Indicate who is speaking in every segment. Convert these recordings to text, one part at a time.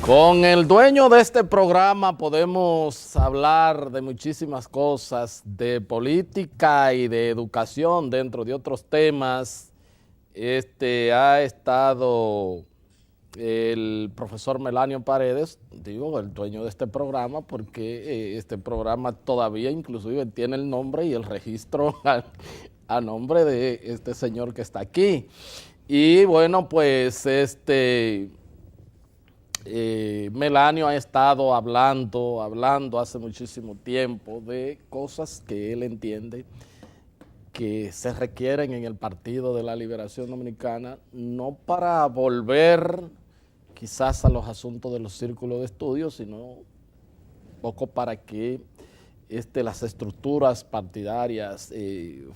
Speaker 1: Con el dueño de este programa podemos hablar de muchísimas cosas, de política y de educación, dentro de otros temas. Ha estado el profesor Melanio Paredes, digo, el dueño de este programa, porque este programa todavía inclusive tiene el nombre y el registro a nombre de este señor que está aquí. Y bueno, pues Melanio ha estado hablando hace muchísimo tiempo de cosas que él entiende que se requieren en el Partido de la Liberación Dominicana, no para volver quizás a los asuntos de los círculos de estudio, sino un poco para que las estructuras partidarias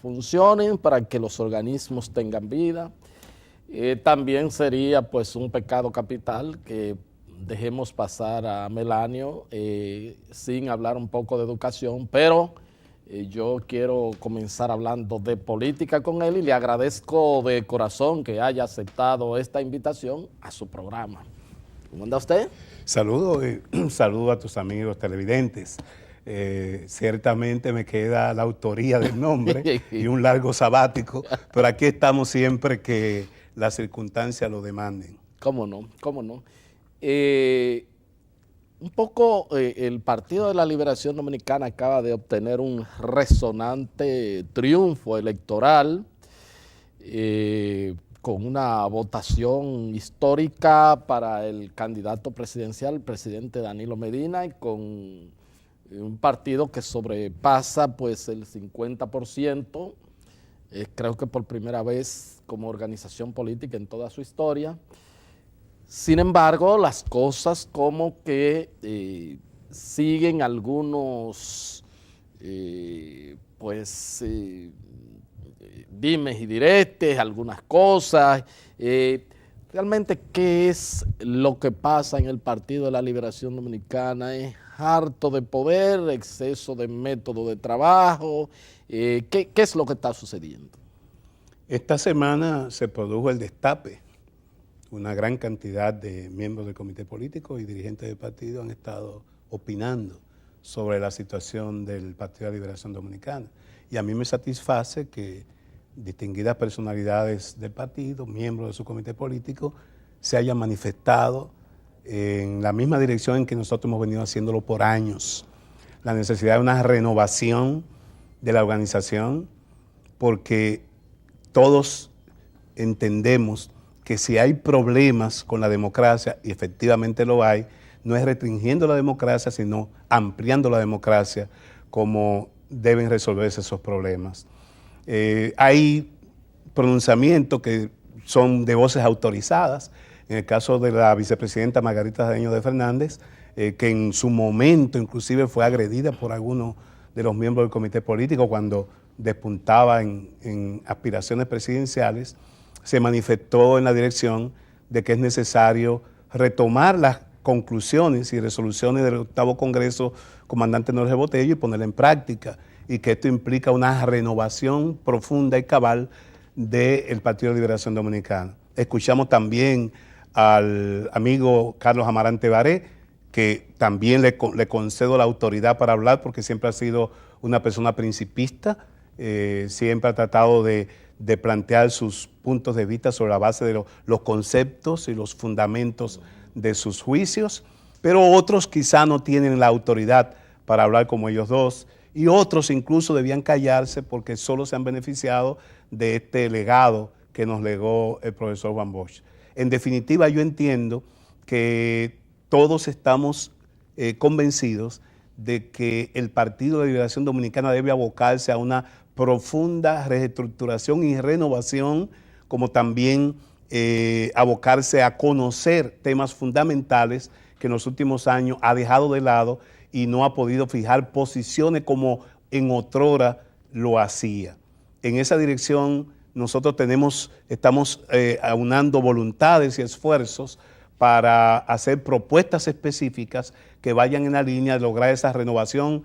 Speaker 1: funcionen, para que los organismos tengan vida. También sería pues un pecado capital que dejemos pasar a Melanio sin hablar un poco de educación, pero yo quiero comenzar hablando de política con él y le agradezco de corazón que haya aceptado esta invitación a su programa. ¿Cómo anda usted?
Speaker 2: Saludo a tus amigos televidentes. Ciertamente me queda la autoría del nombre y un largo sabático, pero aquí estamos siempre que las circunstancias lo demanden.
Speaker 1: ¿Cómo no? ¿Cómo no? Un poco el Partido de la Liberación Dominicana acaba de obtener un resonante triunfo electoral con una votación histórica para el candidato presidencial, el presidente Danilo Medina, y con un partido que sobrepasa pues el 50%, creo que por primera vez como organización política en toda su historia. Sin embargo, las cosas como que siguen algunos dimes y diretes, algunas cosas. Realmente, ¿qué es lo que pasa en el Partido de la Liberación Dominicana? ¿Es harto de poder, exceso de método de trabajo? ¿Qué es lo que está sucediendo?
Speaker 2: Esta semana se produjo el destape. Una gran cantidad de miembros del comité político y dirigentes del partido han estado opinando sobre la situación del Partido de la Liberación Dominicana. Y a mí me satisface que distinguidas personalidades del partido, miembros de su comité político, se hayan manifestado en la misma dirección en que nosotros hemos venido haciéndolo por años. La necesidad de una renovación de la organización, porque todos entendemos que si hay problemas con la democracia, y efectivamente lo hay, no es restringiendo la democracia, sino ampliando la democracia como deben resolverse esos problemas. Hay pronunciamientos que son de voces autorizadas, en el caso de la vicepresidenta Margarita Cedeño de Fernández, que en su momento inclusive fue agredida por algunos de los miembros del comité político cuando despuntaba en aspiraciones presidenciales, se manifestó en la dirección de que es necesario retomar las conclusiones y resoluciones del 8º Congreso Comandante Jorge Botello y ponerla en práctica, y que esto implica una renovación profunda y cabal del Partido de Liberación Dominicana. Escuchamos también al amigo Carlos Amarante Baré, que también le concedo la autoridad para hablar porque siempre ha sido una persona principista, siempre ha tratado de plantear sus puntos de vista sobre la base de los conceptos y los fundamentos de sus juicios, pero otros quizá no tienen la autoridad para hablar como ellos dos, y otros incluso debían callarse porque solo se han beneficiado de este legado que nos legó el profesor Juan Bosch. En definitiva, yo entiendo que todos estamos convencidos de que el Partido de Liberación Dominicana debe abocarse a una profunda reestructuración y renovación, como también abocarse a conocer temas fundamentales que en los últimos años ha dejado de lado y no ha podido fijar posiciones como en otrora lo hacía. En esa dirección nosotros estamos aunando voluntades y esfuerzos para hacer propuestas específicas que vayan en la línea de lograr esa renovación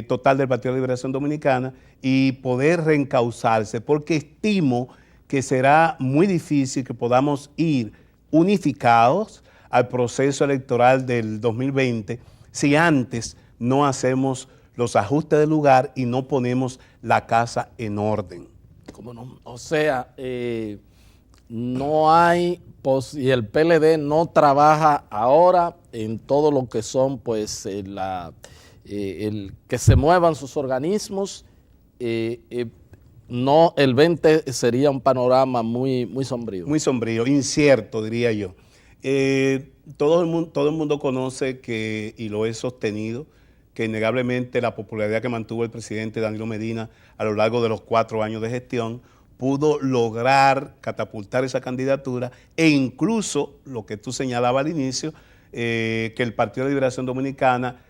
Speaker 2: total del Partido de Liberación Dominicana y poder reencauzarse, porque estimo que será muy difícil que podamos ir unificados al proceso electoral del 2020 si antes no hacemos los ajustes del lugar y no ponemos la casa en orden.
Speaker 1: ¿Cómo no? O sea, no hay, y el PLD no trabaja ahora en todo lo que son, pues, el que se muevan sus organismos. No, el 20 sería un panorama muy, muy sombrío.
Speaker 2: Muy sombrío, incierto, diría yo. Todo el mundo conoce que, y lo he sostenido, que innegablemente la popularidad que mantuvo el presidente Danilo Medina a lo largo de los 4 años de gestión pudo lograr catapultar esa candidatura e incluso, lo que tú señalabas al inicio, que el Partido de Liberación Dominicana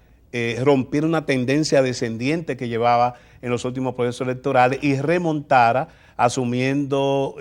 Speaker 2: rompiera una tendencia descendiente que llevaba en los últimos procesos electorales y remontara asumiendo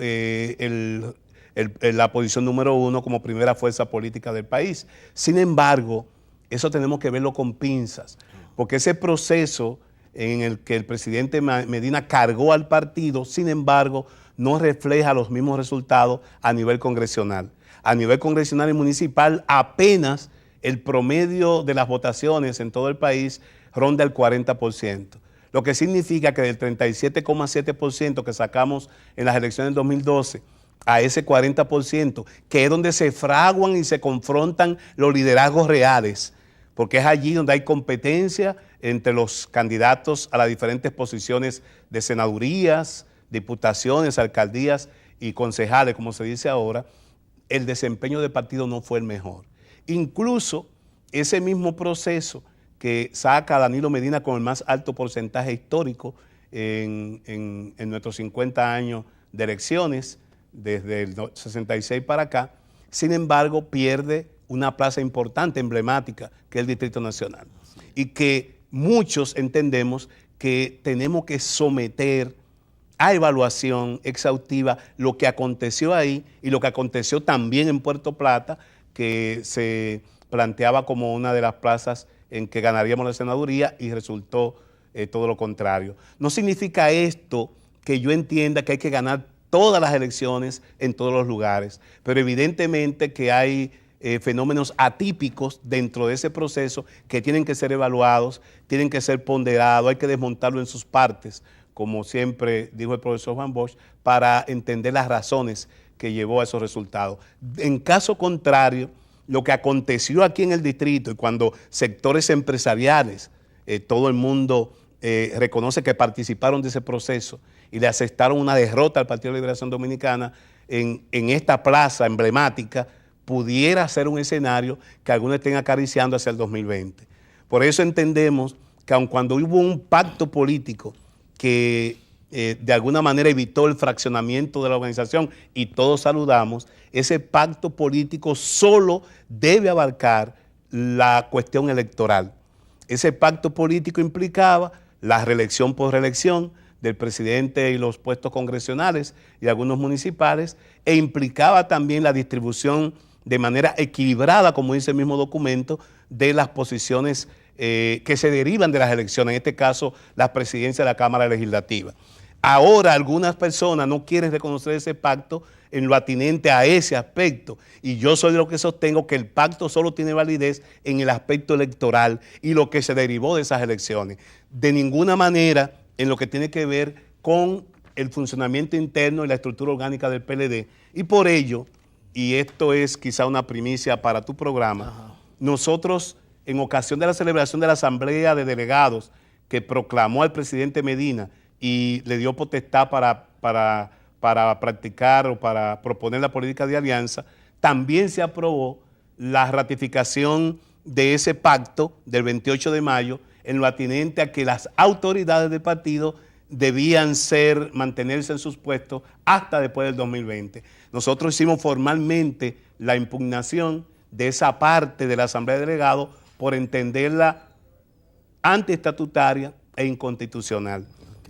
Speaker 2: la posición número 1 como primera fuerza política del país. Sin embargo, eso tenemos que verlo con pinzas, porque ese proceso en el que el presidente Medina cargó al partido, sin embargo, no refleja los mismos resultados a nivel congresional. A nivel congresional y municipal, apenas el promedio de las votaciones en todo el país ronda el 40%, lo que significa que del 37,7% que sacamos en las elecciones del 2012 a ese 40%, que es donde se fraguan y se confrontan los liderazgos reales, porque es allí donde hay competencia entre los candidatos a las diferentes posiciones de senadurías, diputaciones, alcaldías y concejales, como se dice ahora. El desempeño del partido no fue el mejor. Incluso ese mismo proceso que saca a Danilo Medina con el más alto porcentaje histórico en nuestros 50 años de elecciones, desde el 66 para acá, sin embargo pierde una plaza importante, emblemática, que es el Distrito Nacional. Y que muchos entendemos que tenemos que someter a evaluación exhaustiva lo que aconteció ahí y lo que aconteció también en Puerto Plata, que se planteaba como una de las plazas en que ganaríamos la senaduría y resultó todo lo contrario. No significa esto que yo entienda que hay que ganar todas las elecciones en todos los lugares, pero evidentemente que hay fenómenos atípicos dentro de ese proceso que tienen que ser evaluados, tienen que ser ponderados, hay que desmontarlo en sus partes, como siempre dijo el profesor Juan Bosch, para entender las razones que llevó a esos resultados. En caso contrario, lo que aconteció aquí en el distrito y cuando sectores empresariales, todo el mundo reconoce que participaron de ese proceso y le aceptaron una derrota al Partido de Liberación Dominicana en esta plaza emblemática, pudiera ser un escenario que algunos estén acariciando hacia el 2020. Por eso entendemos que aun cuando hubo un pacto político que de alguna manera evitó el fraccionamiento de la organización y todos saludamos, ese pacto político solo debe abarcar la cuestión electoral. Ese pacto político implicaba la reelección por reelección del presidente y los puestos congresionales y algunos municipales, e implicaba también la distribución de manera equilibrada, como dice el mismo documento, de las posiciones que se derivan de las elecciones, en este caso la presidencia de la Cámara Legislativa. Ahora algunas personas no quieren reconocer ese pacto en lo atinente a ese aspecto, y yo soy de los que sostengo que el pacto solo tiene validez en el aspecto electoral y lo que se derivó de esas elecciones. De ninguna manera en lo que tiene que ver con el funcionamiento interno y la estructura orgánica del PLD, y por ello, y esto es quizá una primicia para tu programa, nosotros en ocasión de la celebración de la Asamblea de Delegados que proclamó al presidente Medina y le dio potestad para practicar o para proponer la política de alianza, también se aprobó la ratificación de ese pacto del 28 de mayo en lo atinente a que las autoridades del partido debían mantenerse en sus puestos hasta después del 2020. Nosotros hicimos formalmente la impugnación de esa parte de la Asamblea de Delegados por entenderla antiestatutaria e inconstitucional.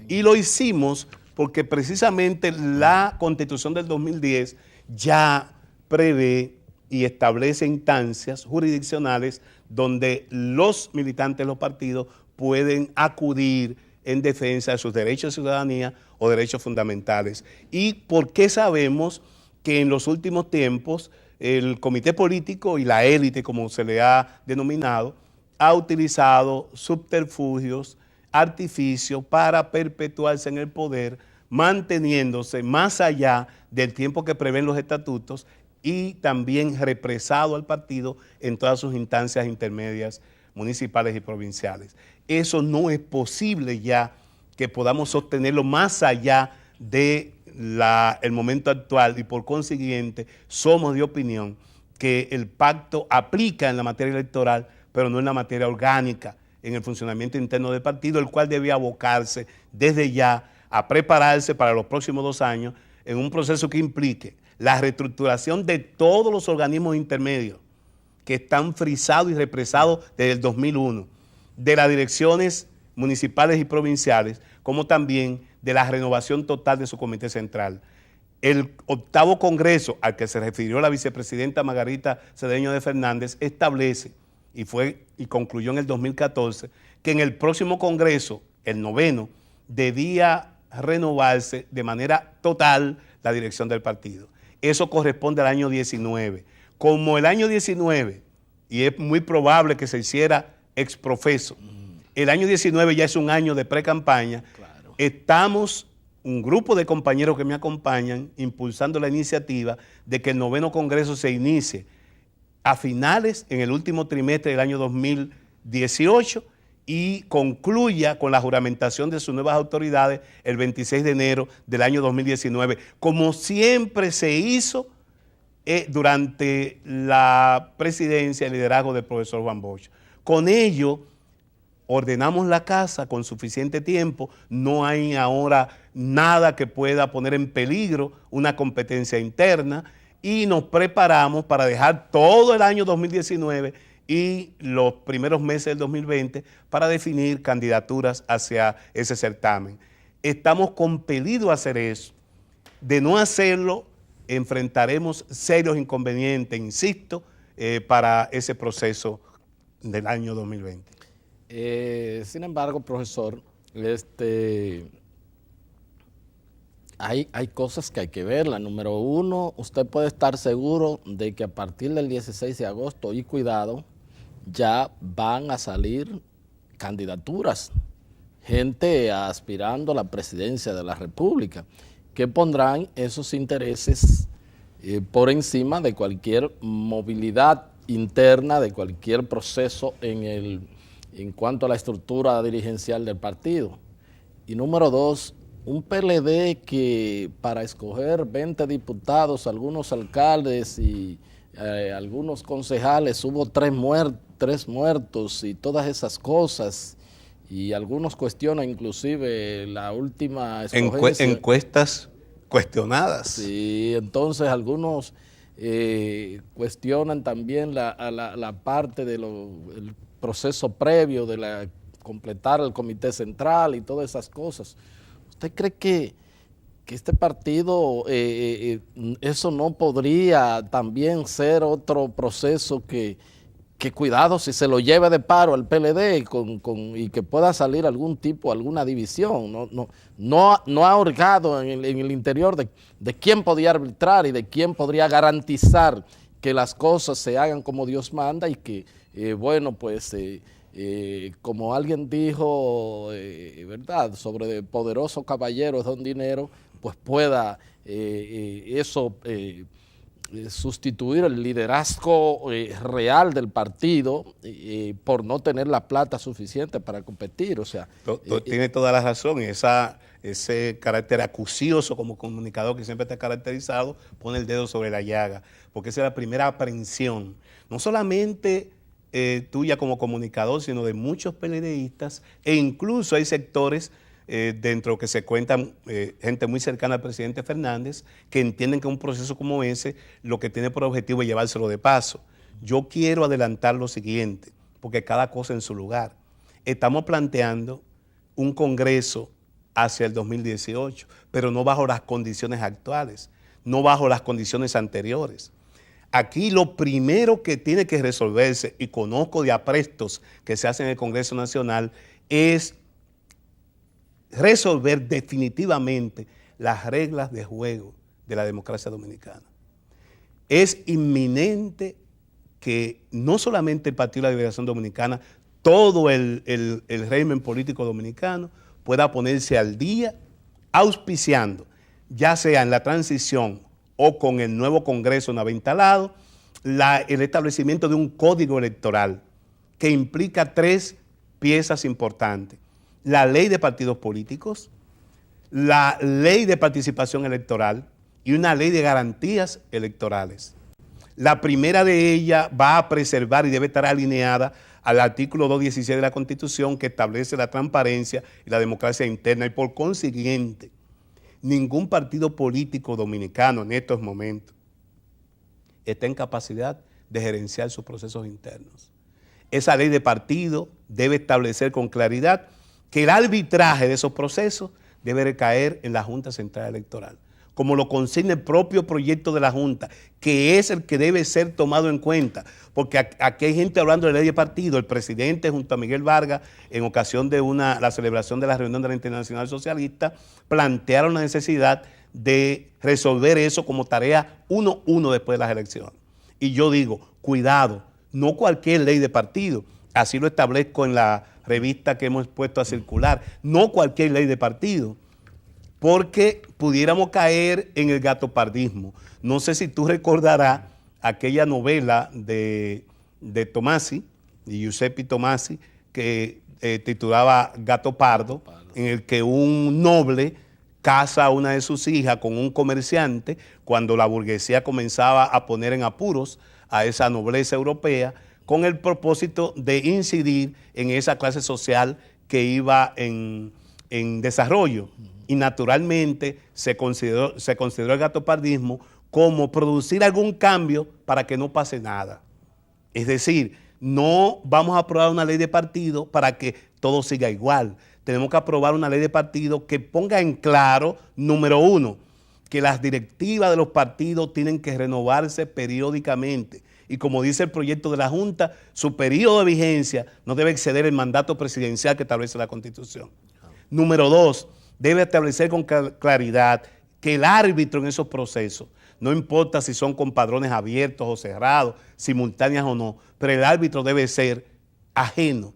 Speaker 2: Y lo hicimos porque precisamente la Constitución del 2010 ya prevé y establece instancias jurisdiccionales donde los militantes de los partidos pueden acudir en defensa de sus derechos de ciudadanía o derechos fundamentales. ¿Y por qué sabemos que en los últimos tiempos el comité político y la élite, como se le ha denominado, ha utilizado subterfugios, artificios para perpetuarse en el poder, manteniéndose más allá del tiempo que prevén los estatutos y también represado al partido en todas sus instancias intermedias municipales y provinciales. Eso no es posible ya que podamos sostenerlo más allá de el momento actual, y por consiguiente somos de opinión que el pacto aplica en la materia electoral, pero no en la materia orgánica, en el funcionamiento interno del partido, el cual debe abocarse desde ya a prepararse para los próximos 2 años en un proceso que implique la reestructuración de todos los organismos intermedios que están frisados y represados desde el 2001, de las direcciones municipales y provinciales, como también de la renovación total de su comité central. El 8º Congreso, al que se refirió la vicepresidenta Margarita Cedeño de Fernández, establece, y concluyó en el 2014, que en el próximo Congreso, el 9º, debía renovarse de manera total la dirección del partido. Eso corresponde al año 19. Como el año 19, y es muy probable que se hiciera exprofeso, el año 19 ya es un año de pre-campaña, claro. Estamos, un grupo de compañeros que me acompañan, impulsando la iniciativa de que el 9º Congreso se inicie a finales, en el último trimestre del año 2018, y concluya con la juramentación de sus nuevas autoridades el 26 de enero del año 2019, como siempre se hizo durante la presidencia y liderazgo del profesor Juan Bosch. Con ello, ordenamos la casa con suficiente tiempo, no hay ahora nada que pueda poner en peligro una competencia interna y nos preparamos para dejar todo el año 2019 y los primeros meses del 2020 para definir candidaturas hacia ese certamen. Estamos compelidos a hacer eso. De no hacerlo, enfrentaremos serios inconvenientes, insisto, para ese proceso del año 2020.
Speaker 1: Sin embargo, profesor, hay cosas que hay que verlas. Número uno, usted puede estar seguro de que a partir del 16 de agosto, y cuidado, ya van a salir candidaturas, gente aspirando a la presidencia de la República, que pondrán esos intereses por encima de cualquier movilidad interna, de cualquier proceso en cuanto a la estructura dirigencial del partido. Y número dos, un PLD que para escoger 20 diputados, algunos alcaldes y algunos concejales, hubo 3 muertos y todas esas cosas, y algunos cuestionan inclusive la última escogencia.
Speaker 2: Encuestas cuestionadas.
Speaker 1: Sí, entonces algunos cuestionan también la parte del proceso previo de completar el comité central y todas esas cosas. ¿Usted cree que este partido, eso no podría también ser otro proceso que cuidado, si se lo lleve de paro al PLD y que pueda salir alguna división? No ha hurgado en el interior de quién podría arbitrar y de quién podría garantizar que las cosas se hagan como Dios manda y que, bueno, pues como alguien dijo, ¿verdad?, sobre poderoso caballero don dinero, pues pueda eso sustituir el liderazgo real del partido por no tener la plata suficiente para competir. O sea,
Speaker 2: tiene toda la razón. Ese carácter acucioso como comunicador que siempre está caracterizado, pone el dedo sobre la llaga, porque esa es la primera aprehensión, no solamente tuya como comunicador, sino de muchos PLDistas, e incluso hay sectores dentro que se cuentan gente muy cercana al presidente Fernández, que entienden que un proceso como ese lo que tiene por objetivo es llevárselo de paso. Yo quiero adelantar lo siguiente, porque cada cosa en su lugar. Estamos planteando un Congreso hacia el 2018, pero no bajo las condiciones actuales, no bajo las condiciones anteriores. Aquí lo primero que tiene que resolverse, y conozco de aprestos que se hacen en el Congreso Nacional, es resolver definitivamente las reglas de juego de la democracia dominicana. es inminente que no solamente el Partido de la Liberación Dominicana, todo el régimen político dominicano pueda ponerse al día auspiciando, ya sea en la transición o con el nuevo Congreso una vez instalado, el establecimiento de un código electoral que implica 3 piezas importantes: la ley de partidos políticos, la ley de participación electoral y una ley de garantías electorales. La primera de ellas va a preservar y debe estar alineada al artículo 216 de la Constitución, que establece la transparencia y la democracia interna, y por consiguiente, ningún partido político dominicano en estos momentos está en capacidad de gerenciar sus procesos internos. Esa ley de partido debe establecer con claridad que el arbitraje de esos procesos debe recaer en la Junta Central Electoral, como lo consigna el propio proyecto de la Junta, que es el que debe ser tomado en cuenta, porque aquí hay gente hablando de ley de partido. El presidente, junto a Miguel Vargas, en ocasión de la celebración de la reunión de la Internacional Socialista, plantearon la necesidad de resolver eso como tarea 1-1 después de las elecciones. Y yo digo, cuidado, no cualquier ley de partido, así lo establezco en la revista que hemos puesto a circular, no cualquier ley de partido, porque pudiéramos caer en el gatopardismo. No sé si tú recordarás aquella novela de Tomasi, de Giuseppe Tomasi, que titulaba Gato Pardo, en el que un noble casa a una de sus hijas con un comerciante cuando la burguesía comenzaba a poner en apuros a esa nobleza europea, con el propósito de incidir en esa clase social que iba en desarrollo. Y naturalmente se consideró el gatopardismo como producir algún cambio para que no pase nada. Es decir, no vamos a aprobar una ley de partido para que todo siga igual. Tenemos que aprobar una ley de partido que ponga en claro, número 1, que las directivas de los partidos tienen que renovarse periódicamente. Y como dice el proyecto de la Junta, su periodo de vigencia no debe exceder el mandato presidencial que establece la Constitución. Número 2, debe establecer con claridad que el árbitro en esos procesos, no importa si son con padrones abiertos o cerrados, simultáneas o no, pero el árbitro debe ser ajeno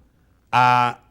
Speaker 2: a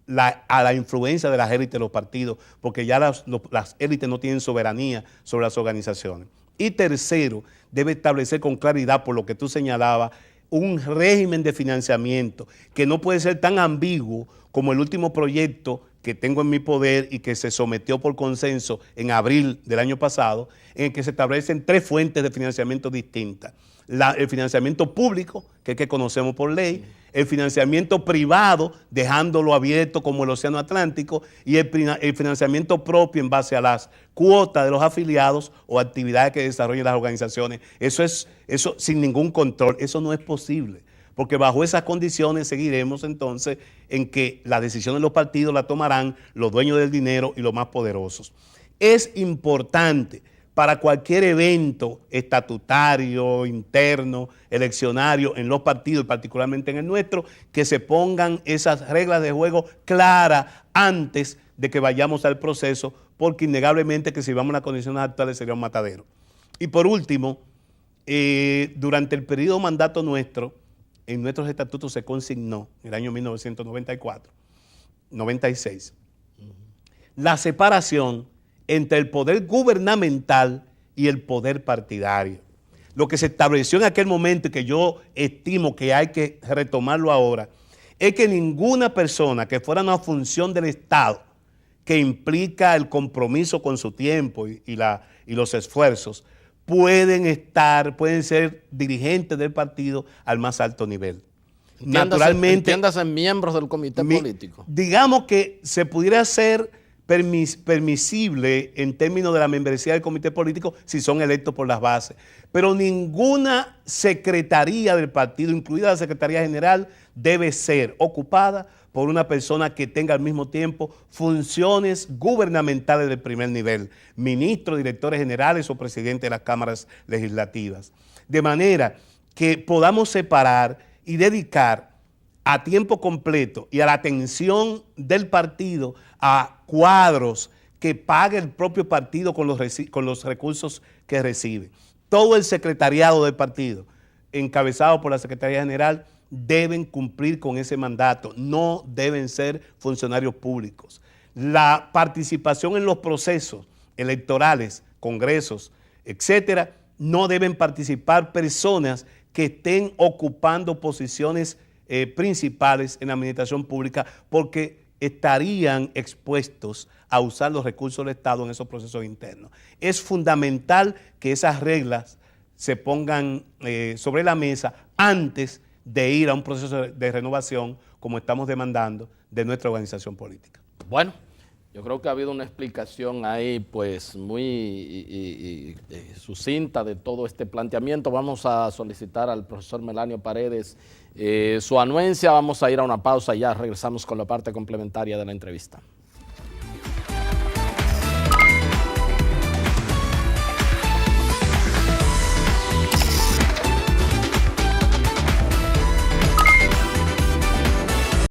Speaker 2: la influencia de las élites de los partidos, porque ya las élites no tienen soberanía sobre las organizaciones. Y tercero, debe establecer con claridad, por lo que tú señalabas, un régimen de financiamiento que no puede ser tan ambiguo como el último proyecto que tengo en mi poder y que se sometió por consenso en abril del año pasado, en el que se establecen 3 fuentes de financiamiento distintas. El financiamiento público, que es que conocemos por ley, el financiamiento privado, dejándolo abierto como el Océano Atlántico, y el financiamiento propio en base a las cuotas de los afiliados o actividades que desarrollen las organizaciones. Eso sin ningún control, eso no es posible, porque bajo esas condiciones seguiremos entonces en que las decisiones de los partidos las tomarán los dueños del dinero y los más poderosos. Es importante para cualquier evento estatutario, interno, eleccionario en los partidos, particularmente en el nuestro, que se pongan esas reglas de juego claras antes de que vayamos al proceso, porque innegablemente que si vamos a las condiciones actuales sería un matadero. Y por último, durante el periodo de mandato nuestro, en nuestros estatutos se consignó, en el año 1996, la separación entre el poder gubernamental y el poder partidario. Lo que se estableció en aquel momento y que yo estimo que hay que retomarlo ahora, es que ninguna persona que fuera una función del Estado que implica el compromiso con su tiempo y los esfuerzos, pueden ser dirigentes del partido al más alto nivel. Naturalmente,
Speaker 1: entiéndase miembros del comité político.
Speaker 2: Digamos que se pudiera ser permisible en términos de la membresía del comité político si son electos por las bases, pero ninguna secretaría del partido, incluida la Secretaría General, debe ser ocupada por una persona que tenga al mismo tiempo funciones gubernamentales del primer nivel, ministros, directores generales o presidente de las cámaras legislativas. De manera que podamos separar y dedicar a tiempo completo y a la atención del partido a cuadros que pague el propio partido con los recursos que recibe. todo el secretariado del partido, encabezado por la Secretaría General, deben cumplir con ese mandato, no deben ser funcionarios públicos. La participación en los procesos electorales, congresos, etcétera, no deben participar personas que estén ocupando posiciones principales en la administración pública, porque estarían expuestos a usar los recursos del Estado en esos procesos internos. Es fundamental que esas reglas se pongan sobre la mesa antes de ir a un proceso de renovación, como estamos demandando de nuestra organización política.
Speaker 1: Bueno, yo creo que ha habido una explicación ahí pues muy sucinta de todo este planteamiento. Vamos a solicitar al profesor Melanio Paredes su anuencia. Vamos a ir a una pausa y ya regresamos con la parte complementaria de la entrevista.